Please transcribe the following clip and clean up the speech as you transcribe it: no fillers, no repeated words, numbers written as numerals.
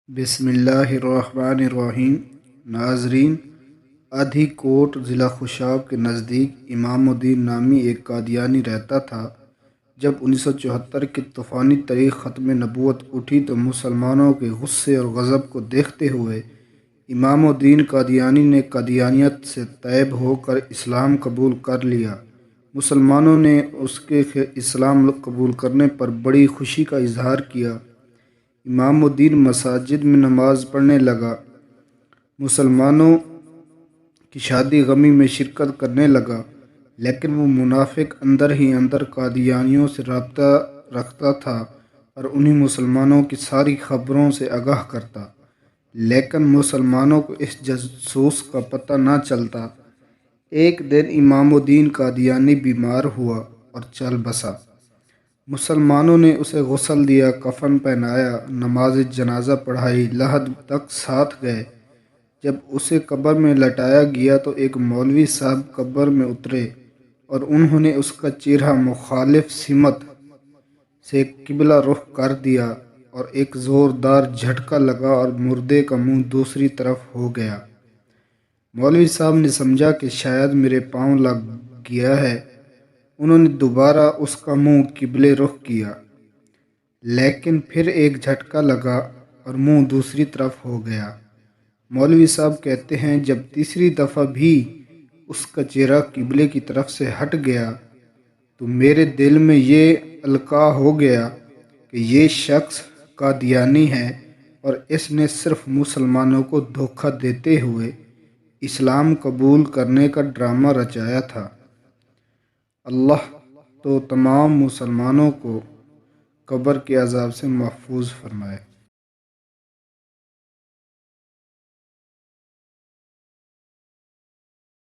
بسم اللہ الرحمن الرحیم۔ ناظرین، ادھی کوٹ ضلع خوشاب کے نزدیک امام الدین نامی ایک قادیانی رہتا تھا۔ جب 1974 کی طوفانی تاریخ ختم نبوت اٹھی تو مسلمانوں کے غصے اور غضب کو دیکھتے ہوئے امام الدین قادیانی نے قادیانیت سے تائب ہو کر اسلام قبول کر لیا۔ مسلمانوں نے اس کے اسلام قبول کرنے پر بڑی خوشی کا اظہار کیا۔ امام الدین مساجد میں نماز پڑھنے لگا، مسلمانوں کی شادی غمی میں شرکت کرنے لگا، لیکن وہ منافق اندر ہی اندر قادیانیوں سے رابطہ رکھتا تھا اور انہیں مسلمانوں کی ساری خبروں سے آگاہ کرتا، لیکن مسلمانوں کو اس جاسوس کا پتہ نہ چلتا۔ ایک دن امام الدین قادیانی بیمار ہوا اور چل بسا۔ مسلمانوں نے اسے غسل دیا، کفن پہنایا، نماز جنازہ پڑھائی، لحد تک ساتھ گئے۔ جب اسے قبر میں لٹایا گیا تو ایک مولوی صاحب قبر میں اترے اور انہوں نے اس کا چہرہ مخالف سمت سے قبلہ رخ کر دیا اور ایک زوردار جھٹکا لگا اور مردے کا منہ دوسری طرف ہو گیا۔ مولوی صاحب نے سمجھا کہ شاید میرے پاؤں لگ گیا ہے۔ انہوں نے دوبارہ اس کا منہ قبلے رخ کیا، لیکن پھر ایک جھٹکا لگا اور منہ دوسری طرف ہو گیا۔ مولوی صاحب کہتے ہیں جب تیسری دفعہ بھی اس کا چہرہ قبلے کی طرف سے ہٹ گیا تو میرے دل میں یہ القاء ہو گیا کہ یہ شخص قادیانی ہے اور اس نے صرف مسلمانوں کو دھوکہ دیتے ہوئے اسلام قبول کرنے کا ڈرامہ رچایا تھا۔ اللہ تو تمام مسلمانوں کو قبر کے عذاب سے محفوظ فرمائے۔